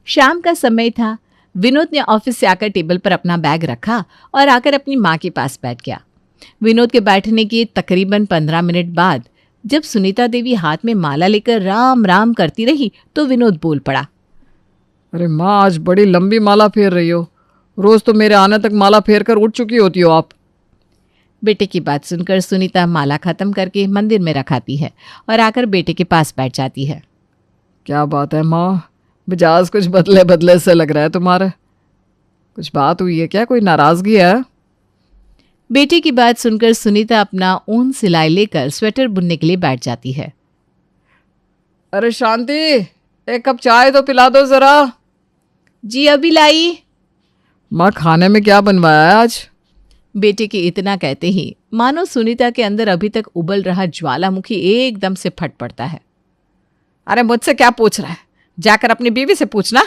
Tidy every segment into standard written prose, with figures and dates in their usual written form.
शाम का समय था। विनोद ने ऑफिस से आकर टेबल पर अपना बैग रखा और आकर अपनी माँ के पास बैठ गया। विनोद के बैठने के तकरीबन 15 मिनट बाद जब सुनीता देवी हाथ में माला लेकर राम राम करती रही तो विनोद बोल पड़ा। अरे माँ, आज बड़ी लंबी माला फेर रही हो। रोज तो मेरे आने तक माला फेर कर उठ चुकी होती हो आप। बेटे की बात सुनकर सुनीता माला खत्म करके मंदिर में रखाती है और आकर बेटे के पास बैठ जाती है। क्या बात है माँ, मिजाज कुछ बदले बदले से लग रहा है तुम्हारे। कुछ बात हुई है क्या? कोई नाराजगी है? बेटे की बात सुनकर सुनीता अपना ऊन सिलाई लेकर स्वेटर बुनने के लिए बैठ जाती है। अरे शांति, एक कप चाय तो पिला दो जरा। जी अभी लाई। माँ, खाने में क्या बनवाया है आज? बेटे के इतना कहते ही मानो सुनीता के अंदर अभी तक उबल रहा ज्वालामुखी एकदम से फट पड़ता है। अरे मुझसे क्या पूछ रहा है? जाकर अपनी बीवी से पूछना।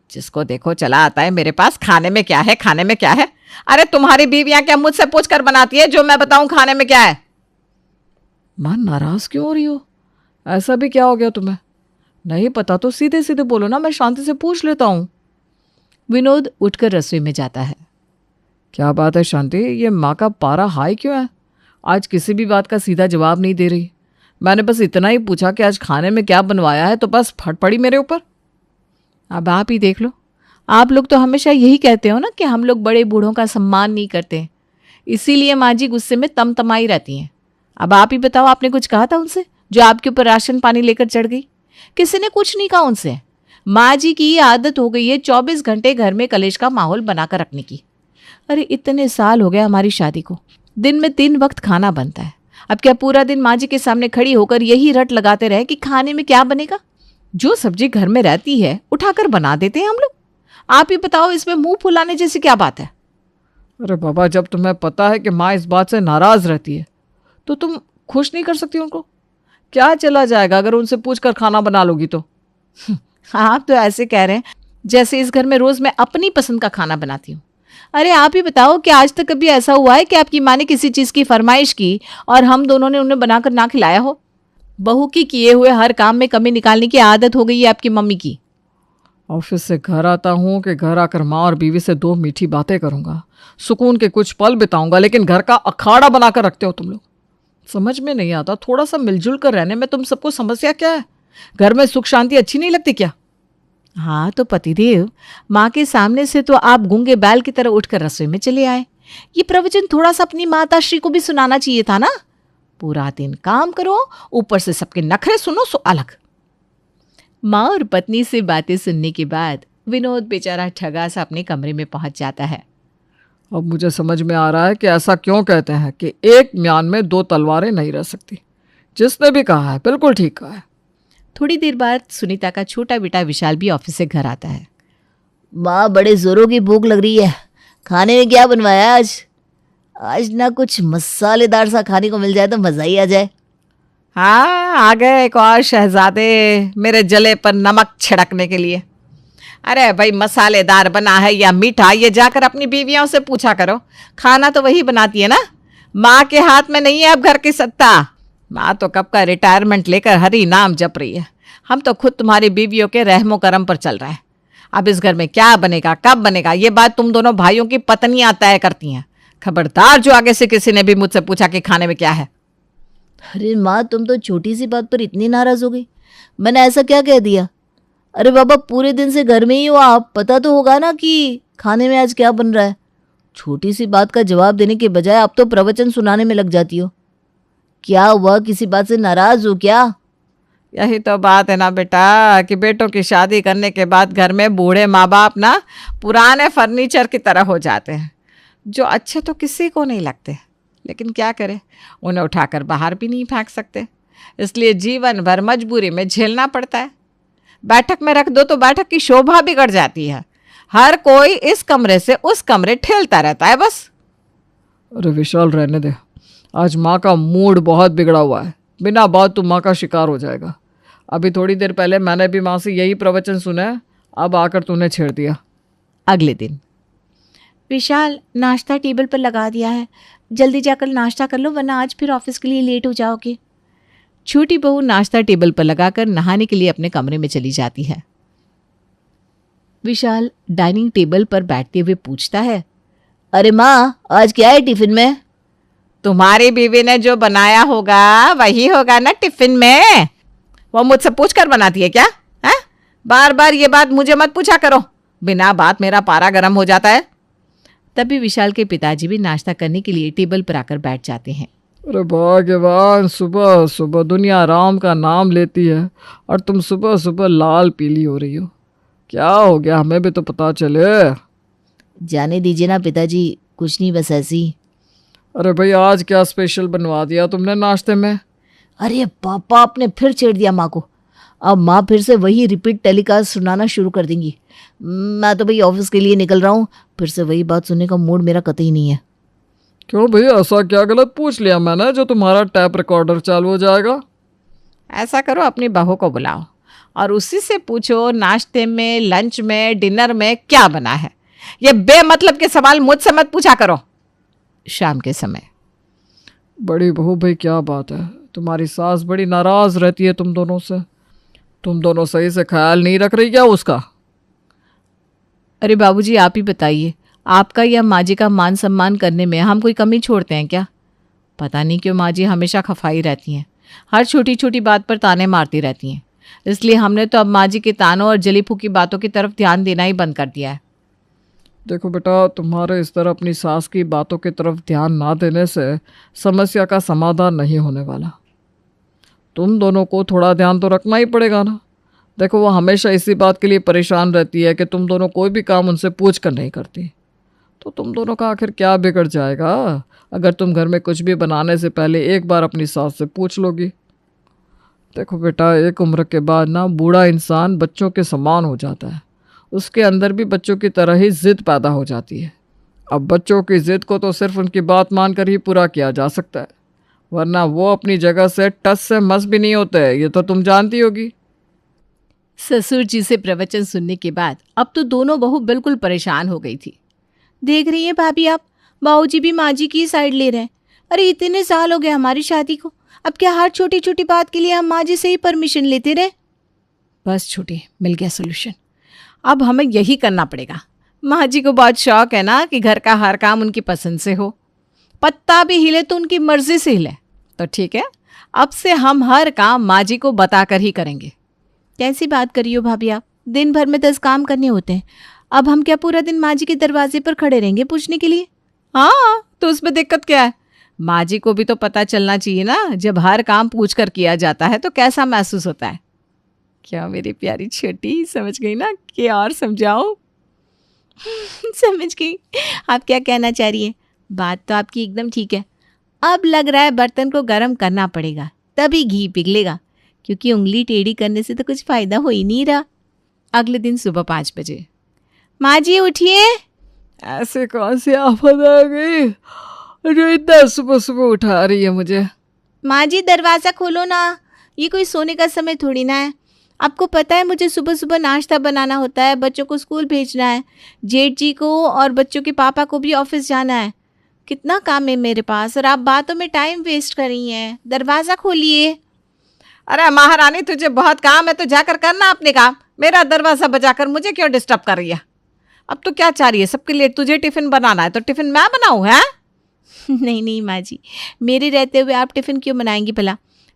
जिसको देखो चला आता है मेरे पास, खाने में क्या है, खाने में क्या है। अरे तुम्हारी बीवियां क्या मुझसे पूछकर बनाती है जो मैं बताऊं खाने में क्या है? मां, नाराज क्यों हो रही हो? ऐसा भी क्या हो गया तुम्हें? नहीं पता तो सीधे सीधे बोलो ना, मैं शांति से पूछ लेता हूं। विनोद उठकर रसोई में जाता है। क्या बात है शांति, ये माँ का पारा हाई क्यों है? आज किसी भी बात का सीधा जवाब नहीं दे रही। मैंने बस इतना ही पूछा कि आज खाने में क्या बनवाया है तो बस फट पड़ी मेरे ऊपर। अब आप ही देख लो, आप लोग तो हमेशा यही कहते हो ना कि हम लोग बड़े बूढ़ों का सम्मान नहीं करते, इसीलिए माँ जी गुस्से में तमतमाई रहती हैं। अब आप ही बताओ, आपने कुछ कहा था उनसे जो आपके ऊपर राशन पानी लेकर चढ़ गई? किसी ने कुछ नहीं कहा उनसे। माँ जी की आदत हो गई है 24 घंटे घर में कलेश का माहौल बनाकर रखने की। अरे इतने साल हो गए हमारी शादी को, दिन में 3 वक्त खाना बनता है। अब क्या पूरा दिन माँ जी के सामने खड़ी होकर यही रट लगाते रहे कि खाने में क्या बनेगा? जो सब्जी घर में रहती है उठाकर बना देते हैं हम लोग। आप ही बताओ, इसमें मुंह फुलाने जैसी क्या बात है? अरे बाबा, जब तुम्हें पता है कि माँ इस बात से नाराज रहती है तो तुम खुश नहीं कर सकती उनको? क्या चला जाएगा अगर उनसे पूछकर खाना बना लोगी तो? आप तो ऐसे कह रहे हैं जैसे इस घर में रोज मैं अपनी पसंद का खाना बनाती हूँ। अरे आप ही बताओ कि आज तक कभी ऐसा हुआ है कि आपकी माँ ने किसी चीज़ की फरमाइश की और हम दोनों ने उन्हें बनाकर ना खिलाया हो? बहू की किए हुए हर काम में कमी निकालने की आदत हो गई है आपकी मम्मी की। ऑफिस से घर आता हूँ कि घर आकर माँ और बीवी से 2 मीठी बातें करूँगा, सुकून के कुछ पल बिताऊंगा, लेकिन घर का अखाड़ा बनाकर रखते हो तुम लोग। समझ में नहीं आता, थोड़ा सा मिलजुल कर रहने में तुम सबको समस्या क्या है? घर में सुख शांति अच्छी नहीं लगती क्या? हाँ तो पतिदेव, माँ के सामने से तो आप गूंगे बैल की तरह उठकर रसोई में चले आए। ये प्रवचन थोड़ा सा अपनी माता श्री को भी सुनाना चाहिए था ना। पूरा दिन काम करो, ऊपर से सबके नखरे सुनो सो अलग। माँ और पत्नी से बातें सुनने के बाद विनोद बेचारा ठगा सा अपने कमरे में पहुंच जाता है। अब मुझे समझ में आ रहा है कि ऐसा क्यों कहते हैं कि एक म्यान में 2 तलवारें नहीं रह सकती। जिसने भी कहा है बिल्कुल ठीक कहा है। थोड़ी देर बाद सुनीता का छोटा बेटा विशाल भी ऑफिस से घर आता है। माँ, बड़े जोरों की भूख लग रही है, खाने में क्या बनवाया आज? आज ना कुछ मसालेदार सा खाने को मिल जाए तो मज़ा ही आ जाए। हाँ, आ गए एक और शहजादे मेरे जले पर नमक छिड़कने के लिए। अरे भाई, मसालेदार बना है या मीठा, ये जाकर अपनी बीवियों से पूछा करो। खाना तो वही बनाती है ना। माँ के हाथ में नहीं है अब घर की सत्ता। माँ तो कब का रिटायरमेंट लेकर हरी नाम जप रही है। हम तो खुद तुम्हारी बीवियों के रहमो करम पर चल रहे हैं। अब इस घर में क्या बनेगा, कब बनेगा, ये बात तुम दोनों भाइयों की पत्नियां तय करती हैं। खबरदार जो आगे से किसी ने भी मुझसे पूछा कि खाने में क्या है। अरे माँ, तुम तो छोटी सी बात पर इतनी नाराज हो गई। मैंने ऐसा क्या कह दिया? अरे बाबा, पूरे दिन से घर में ही हो आप, पता तो होगा ना कि खाने में आज क्या बन रहा है। छोटी सी बात का जवाब देने के बजाय आप तो प्रवचन सुनाने में लग जाती हो। क्या हुआ, किसी बात से नाराज हो क्या? यही तो बात है ना बेटा कि बेटों की शादी करने के बाद घर में बूढ़े माँ बाप ना पुराने फर्नीचर की तरह हो जाते हैं, जो अच्छे तो किसी को नहीं लगते, लेकिन क्या करें, उन्हें उठाकर बाहर भी नहीं फेंक सकते, इसलिए जीवन भर मजबूरी में झेलना पड़ता है। बैठक में रख दो तो बैठक की शोभा बिगड़ जाती है। हर कोई इस कमरे से उस कमरे ठेलता रहता है बस। अरे विशाल, रहने दे। आज माँ का मूड बहुत बिगड़ा हुआ है। बिना बात तू माँ का शिकार हो जाएगा। अभी थोड़ी देर पहले मैंने भी माँ से यही प्रवचन सुना है, अब आकर तूने छेड़ दिया। अगले दिन, विशाल, नाश्ता टेबल पर लगा दिया है, जल्दी जाकर नाश्ता कर लो वरना आज फिर ऑफिस के लिए लेट हो जाओगे। छोटी बहू नाश्ता टेबल पर लगाकर नहाने के लिए अपने कमरे में चली जाती है। विशाल डाइनिंग टेबल पर बैठते हुए पूछता है, अरे माँ, आज क्या है टिफिन में? तुम्हारी बीवी ने जो बनाया होगा वही होगा ना टिफिन में। वो मुझसे पूछ कर बनाती है क्या है? बार बार ये बात मुझे मत पूछा करो, बिना बात मेरा पारा गर्म हो जाता है। तभी विशाल के पिताजी भी नाश्ता करने के लिए टेबल पर आकर बैठ जाते हैं। अरे भाग्यवान, सुबह सुबह दुनिया आराम का नाम लेती है और तुम सुबह सुबह लाल पीली हो रही हो। क्या हो गया, हमें भी तो पता चले। जाने दीजिए ना पिताजी, कुछ नहीं, बस ऐसी। अरे भाई, आज क्या स्पेशल बनवा दिया तुमने नाश्ते में? अरे पापा, आपने फिर छेड़ दिया माँ को। अब माँ फिर से वही रिपीट टेलीकास्ट सुनाना शुरू कर देंगी। मैं तो भाई ऑफिस के लिए निकल रहा हूँ, फिर से वही बात सुनने का मूड मेरा कतई नहीं है। क्यों भाई, ऐसा क्या गलत पूछ लिया मैंने जो तुम्हारा टैप रिकॉर्डर चालू हो जाएगा? ऐसा करो, अपनी बहू को बुलाओ और उसी से पूछो नाश्ते में, लंच में, डिनर में क्या बना है। ये बेमतलब के सवाल मुझसे मत पूछा करो शाम के समय। बड़ी बहू भाई, क्या बात है, तुम्हारी सास बड़ी नाराज रहती है तुम दोनों से। तुम दोनों सही से ख्याल नहीं रख रही क्या उसका? अरे बाबूजी, आप ही बताइए, आपका या माँ जी का मान सम्मान करने में हम कोई कमी छोड़ते हैं क्या? पता नहीं क्यों माँ जी हमेशा खफाई रहती हैं, हर छोटी छोटी बात पर ताने मारती रहती हैं। इसलिए हमने तो अब माँ जी के तानों और जली फूकी बातों की तरफ ध्यान देना ही बंद कर दिया है। देखो बेटा, तुम्हारे इस तरह अपनी सास की बातों की तरफ ध्यान ना देने से समस्या का समाधान नहीं होने वाला। तुम दोनों को थोड़ा ध्यान तो रखना ही पड़ेगा ना। देखो, वो हमेशा इसी बात के लिए परेशान रहती है कि तुम दोनों कोई भी काम उनसे पूछ कर नहीं करती। तो तुम दोनों का आखिर क्या बिगड़ जाएगा अगर तुम घर में कुछ भी बनाने से पहले एक बार अपनी सास से पूछ लोगी। देखो बेटा, एक उम्र के बाद ना बूढ़ा इंसान बच्चों के समान हो जाता है, उसके अंदर भी बच्चों की तरह ही जिद पैदा हो जाती है। अब बच्चों की जिद को तो सिर्फ उनकी बात मानकर ही पूरा किया जा सकता है, वरना वो अपनी जगह से टस से मस भी नहीं होते, ये तो तुम जानती होगी। ससुर जी से प्रवचन सुनने के बाद अब तो दोनों बहू बिल्कुल परेशान हो गई थी। देख रही हैं भाभी आप, बाबूजी भी माँ जी की साइड ले रहे हैं। अरे इतने साल हो गए हमारी शादी को, अब क्या हर छोटी छोटी बात के लिए हम माँ जी से ही परमिशन लेते रहे? बस छोटी, मिल गया सोल्यूशन। अब हमें यही करना पड़ेगा। माँ जी को बहुत शौक है ना कि घर का हर काम उनकी पसंद से हो, पत्ता भी हिले तो उनकी मर्जी से हिले। तो ठीक है, अब से हम हर काम माँ जी को बताकर ही करेंगे। कैसी बात करी हो भाभी आप, दिन भर में 10 काम करने होते हैं, अब हम क्या पूरा दिन माँ जी के दरवाजे पर खड़े रहेंगे पूछने के लिए? हाँ, तो उसमें दिक्कत क्या है? माँ जी को भी तो पता चलना चाहिए ना, जब हर काम पूछ कर किया जाता है तो कैसा महसूस होता है। क्या मेरी प्यारी छोटी, समझ गई ना कि और समझाओ? समझ गई आप क्या कहना चाह रही हैं। बात तो आपकी एकदम ठीक है। अब लग रहा है बर्तन को गर्म करना पड़ेगा, तभी घी पिघलेगा, क्योंकि उंगली टेढ़ी करने से तो कुछ फायदा हो ही नहीं रहा। अगले दिन सुबह 5 बजे, माँ जी उठिए। ऐसे कौन सी आफत आ गई जो इतना सुबह सुबह उठा रही है मुझे? माँ जी दरवाज़ा खोलो ना, ये कोई सोने का समय थोड़ी ना है। आपको पता है मुझे सुबह सुबह नाश्ता बनाना होता है, बच्चों को स्कूल भेजना है, जेठ जी को और बच्चों के पापा को भी ऑफिस जाना है। कितना काम है मेरे पास और आप बातों में टाइम वेस्ट कर रही हैं। दरवाज़ा खोलिए। अरे महारानी, तुझे बहुत काम है तो जाकर करना अपने काम, मेरा दरवाज़ा बजाकर मुझे क्यों डिस्टर्ब कर रही है? अब तो क्या चाह रही है? सबके लिए तुझे टिफ़िन बनाना है तो टिफ़िन मैं बनाऊँ है? नहीं नहीं माँ जी, मेरे रहते हुए आप टिफ़िन क्यों बनाएंगी भला?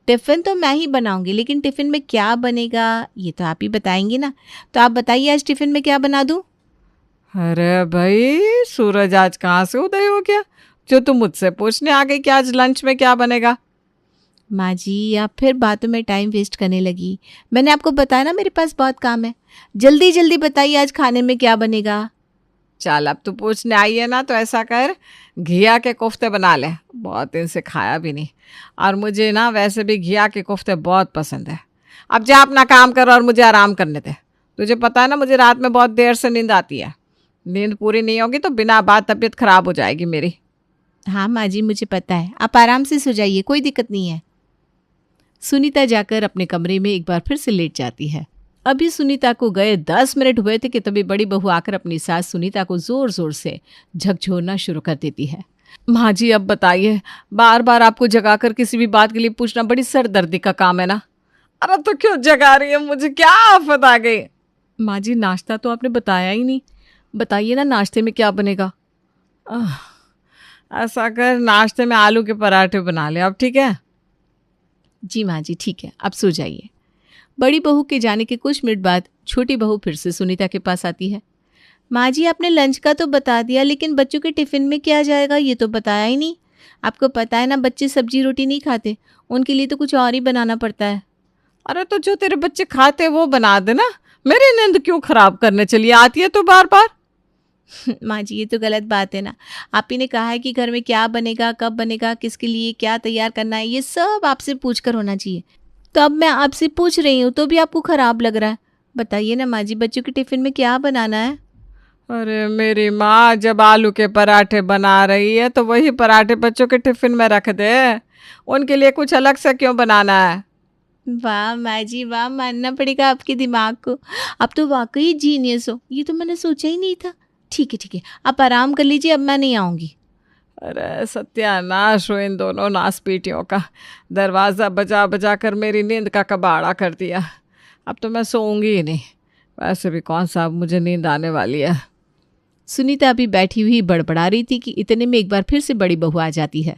टिफ़िन तो मैं ही बनाऊंगी, लेकिन टिफ़िन में क्या बनेगा ये तो आप ही बताएंगी ना। तो आप बताइए आज टिफ़िन में क्या बना दूँ? अरे भाई, सूरज आज कहाँ से उदय हो गया जो तुम मुझसे पूछने आ गई कि आज लंच में क्या बनेगा? माँ जी आप फिर बातों में टाइम वेस्ट करने लगी। मैंने आपको बताया ना मेरे पास बहुत काम है। जल्दी जल्दी बताइए आज खाने में क्या बनेगा। चल, अब तू पूछने आई है ना तो ऐसा कर, घिया के कोफ्ते बना ले, बहुत दिन से खाया भी नहीं, और मुझे ना वैसे भी घिया के कोफ्ते बहुत पसंद है। अब जा अपना काम कर और मुझे आराम करने दे। तुझे पता है ना मुझे रात में बहुत देर से नींद आती है, नींद पूरी नहीं होगी तो बिना बात तबीयत खराब हो जाएगी मेरी। हाँ माँ जी मुझे पता है, आप आराम से सो जाइए, कोई दिक्कत नहीं है। सुनीता जाकर अपने कमरे में एक बार फिर से लेट जाती है। अभी सुनीता को गए 10 मिनट हुए थे कि तभी बड़ी बहू आकर अपनी सास सुनीता को जोर जोर से झकझोरना शुरू कर देती है। माँ जी अब बताइए, बार बार आपको जगाकर किसी भी बात के लिए पूछना बड़ी सरदर्दी का काम है ना। अरे तो क्यों जगा रही है मुझे, क्या आफत आ गई? माँ जी नाश्ता तो आपने बताया ही नहीं, बताइए ना नाश्ते में क्या बनेगा। ऐसा कर, नाश्ते में आलू के पराठे बना ले अब, ठीक है? जी माँ जी ठीक है, आप सो जाइए। बड़ी बहू के जाने के कुछ मिनट बाद छोटी बहू फिर से सुनीता के पास आती है। माँ जी आपने लंच का तो बता दिया, लेकिन बच्चों के टिफ़िन में क्या जाएगा ये तो बताया ही नहीं। आपको पता है ना बच्चे सब्जी रोटी नहीं खाते, उनके लिए तो कुछ और ही बनाना पड़ता है। अरे तो जो तेरे बच्चे खाते वो बना देना, मेरी नींद क्यों खराब करने चली आती है तो बार बार। माँ जी ये तो गलत बात है ना, आप ही ने कहा है कि घर में क्या बनेगा, कब बनेगा, किसके लिए क्या तैयार करना है, ये सब आपसे पूछ कर होना चाहिए। तो अब मैं आपसे पूछ रही हूँ तो भी आपको ख़राब लग रहा है। बताइए ना माँ जी बच्चों के टिफ़िन में क्या बनाना है। अरे मेरी माँ, जब आलू के पराठे बना रही है तो वही पराठे बच्चों के टिफिन में रख दे, उनके लिए कुछ अलग से क्यों बनाना है? वाह माँ जी वाह, मानना पड़ेगा आपके दिमाग को, आप तो वाकई जीनियस हो, ये तो मैंने सोचा ही नहीं था। ठीक है आप आराम कर लीजिए, अब मैं नहीं आऊँगी। अरे सत्यानाश हो इन दोनों नासपीटियों का, दरवाज़ा बजा बजा कर मेरी नींद का कबाड़ा कर दिया। अब तो मैं सोऊंगी ही नहीं, वैसे भी कौन सा अब मुझे नींद आने वाली है। सुनीता अभी बैठी हुई बड़बड़ा रही थी कि इतने में एक बार फिर से बड़ी बहू आ जाती है।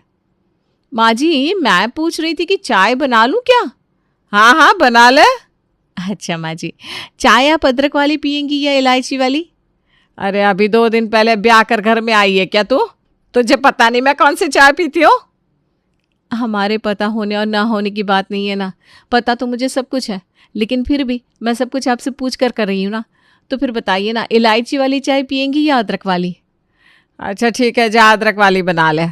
माँ जी मैं पूछ रही थी कि चाय बना लूँ क्या। हाँ हाँ बना ले। अच्छा माँ जी, चाय आप अदरक वाली पियेंगी या इलायची वाली। अरे अभी 2 दिन पहले ब्याह कर घर में आई है क्या तू? तुझे पता नहीं मैं कौन सी चाय पीती हूँ? हमारे पता होने और ना होने की बात नहीं है ना, पता तो मुझे सब कुछ है, लेकिन फिर भी मैं सब कुछ आपसे पूछ कर रही हूँ ना। तो फिर बताइए ना, इलायची वाली चाय पियेंगी या अदरक वाली। अच्छा ठीक है, जा अदरक वाली बना ले।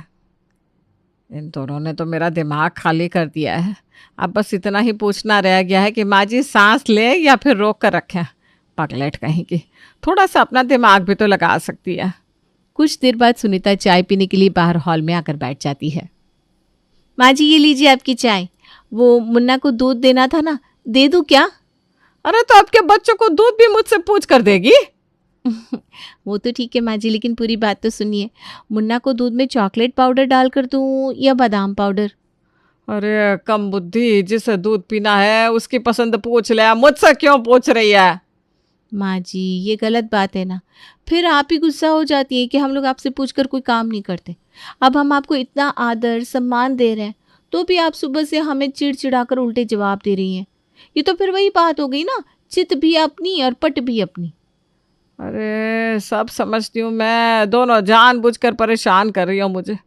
इन दोनों ने तो मेरा दिमाग खाली कर दिया है। अब बस इतना ही पूछना रह गया है कि माँ जी सांस ले या फिर रोक कर रखें। पगलेट कहीं की, थोड़ा सा अपना दिमाग भी तो लगा सकती है। कुछ देर बाद सुनीता चाय पीने के लिए बाहर हॉल में आकर बैठ जाती है। माँ जी ये लीजिए आपकी चाय, वो मुन्ना को दूध देना था ना, दे दूँ क्या। अरे तो आपके बच्चों को दूध भी मुझसे पूछ कर देगी। वो तो ठीक है माँ जी, लेकिन पूरी बात तो सुनिए। मुन्ना को दूध में चॉकलेट पाउडर डाल कर दूँ या बादाम पाउडर। अरे कम बुद्धि, जिसे दूध पीना है उसकी पसंद पूछ ले, मुझसे क्यों पूछ रही है? माँ जी ये गलत बात है ना, फिर आप ही गुस्सा हो जाती है कि हम लोग आपसे पूछकर कोई काम नहीं करते। अब हम आपको इतना आदर सम्मान दे रहे हैं तो भी आप सुबह से हमें चिड़चिड़ा कर उल्टे जवाब दे रही हैं। ये तो फिर वही बात हो गई ना, चित भी अपनी और पट भी अपनी। अरे सब समझती हूँ मैं, दोनों जानबूझकर परेशान कर रही हो मुझे।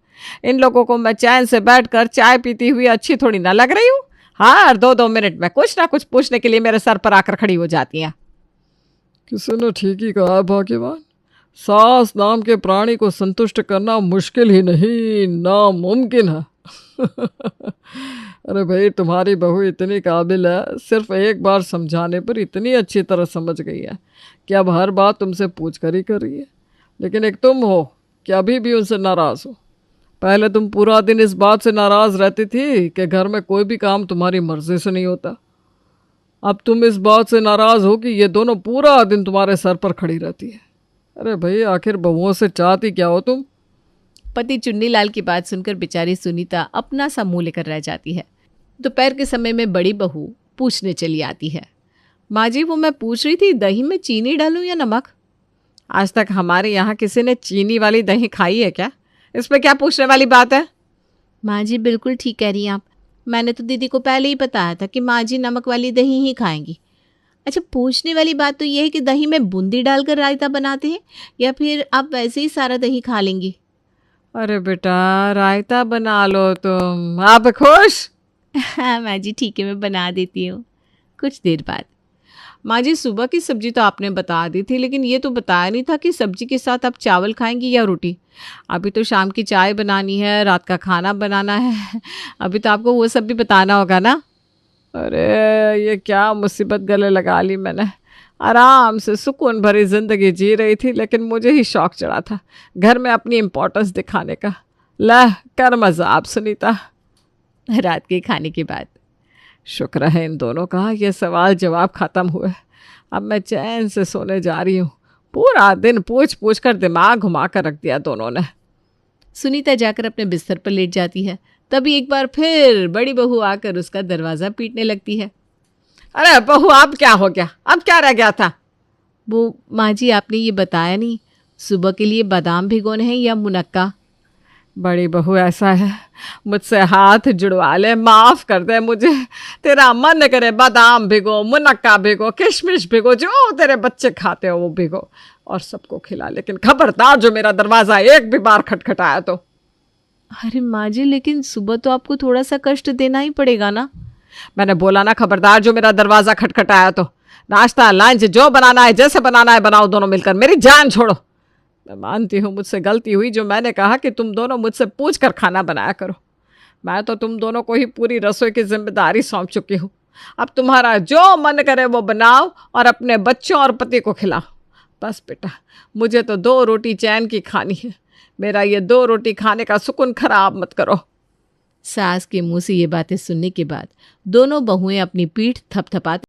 इन लोगों को मैं चैन से बैठकर चाय पीती हुई अच्छी थोड़ी ना लग रही हूँ। हाँ, हर 2-2 मिनट में कुछ ना कुछ पूछने के लिए मेरे सर पर आकर खड़ी हो जाती हैं। किसी ने ठीक ही कहा है भाग्यवान, सास नाम के प्राणी को संतुष्ट करना मुश्किल ही नहीं नामुमकिन है। अरे भाई, तुम्हारी बहू इतनी काबिल है, सिर्फ एक बार समझाने पर इतनी अच्छी तरह समझ गई है कि अब हर बात तुमसे पूछ कर ही कर रही है। लेकिन एक तुम हो कि अभी भी उनसे नाराज़ हो। पहले तुम पूरा दिन इस बात से नाराज़ रहती थी कि घर में कोई भी काम तुम्हारी मर्जी से नहीं होता। अब तुम इस बात से नाराज़ हो कि ये दोनों पूरा दिन तुम्हारे सर पर खड़ी रहती है। अरे भाई, आखिर बहुओं से चाहती क्या हो तुम? पति चुन्नीलाल की बात सुनकर बेचारी सुनीता अपना सा मुंह लेकर रह जाती है। दोपहर के समय में बड़ी बहू पूछने चली आती है। माँ जी वो मैं पूछ रही थी, दही में चीनी डालूं या नमक। आज तक हमारे यहाँ किसी ने चीनी वाली दही खाई है क्या? इसमें क्या पूछने वाली बात है? माँ जी बिल्कुल ठीक कह रही हैं आप, मैंने तो दीदी को पहले ही बताया था कि माँ जी नमक वाली दही ही खाएंगी। अच्छा पूछने वाली बात तो ये है कि दही में बूंदी डालकर रायता बनाते हैं या फिर आप वैसे ही सारा दही खा लेंगी। अरे बेटा, रायता बना लो तुम, आप खुश? हाँ माँ जी ठीक है, मैं बना देती हूँ। कुछ देर बाद माँ जी सुबह की सब्जी तो आपने बता दी थी, लेकिन ये तो बताया नहीं था कि सब्जी के साथ आप चावल खाएंगी या रोटी। अभी तो शाम की चाय बनानी है, रात का खाना बनाना है, अभी तो आपको वो सब भी बताना होगा ना। अरे ये क्या मुसीबत गले लगा ली मैंने। आराम से सुकून भरी ज़िंदगी जी रही थी, लेकिन मुझे ही शौक चढ़ा था घर में अपनी इम्पोर्टेंस दिखाने का। लह कर मज़ाब सुनीता। रात के खाने के बाद शुक्र है इन दोनों का ये सवाल जवाब ख़त्म हुए। अब मैं चैन से सोने जा रही हूँ। पूरा दिन पूछ पूछ कर दिमाग घुमा कर रख दिया दोनों ने। सुनीता जाकर अपने बिस्तर पर लेट जाती है। तभी एक बार फिर बड़ी बहू आकर उसका दरवाज़ा पीटने लगती है। अरे बहू, अब क्या हो गया? अब क्या रह गया था? वो माँ जी आपने ये बताया नहीं, सुबह के लिए बादाम भिगोने हैं या मुनक्का? बड़ी बहू ऐसा है, मुझसे हाथ जुड़वा ले, माफ़ कर दे मुझे। तेरा मन करे बादाम भिगो, मुनक्का भिगो, किशमिश भिगो, जो तेरे बच्चे खाते हो वो भिगो और सबको खिला, लेकिन खबरदार जो मेरा दरवाज़ा एक भी बार खटखटाया तो। अरे माँ जी, लेकिन सुबह तो आपको थोड़ा सा कष्ट देना ही पड़ेगा ना। मैंने बोला ना, खबरदार जो मेरा दरवाज़ा खटखटाया तो। नाश्ता लंच जो बनाना है, जैसे बनाना है बनाओ दोनों मिलकर, मेरी जान छोड़ो। मैं मानती हूँ मुझसे गलती हुई जो मैंने कहा कि तुम दोनों मुझसे पूछ कर खाना बनाया करो। मैं तो तुम दोनों को ही पूरी रसोई की जिम्मेदारी सौंप चुकी हूँ। अब तुम्हारा जो मन करे वो बनाओ और अपने बच्चों और पति को खिलाओ। बस बेटा, मुझे तो 2 रोटी चैन की खानी है। मेरा ये 2 रोटी खाने का सुकून खराब मत करो। सास के मुंह से ये बातें सुनने के बाद दोनों बहुएं अपनी पीठ थपथपाती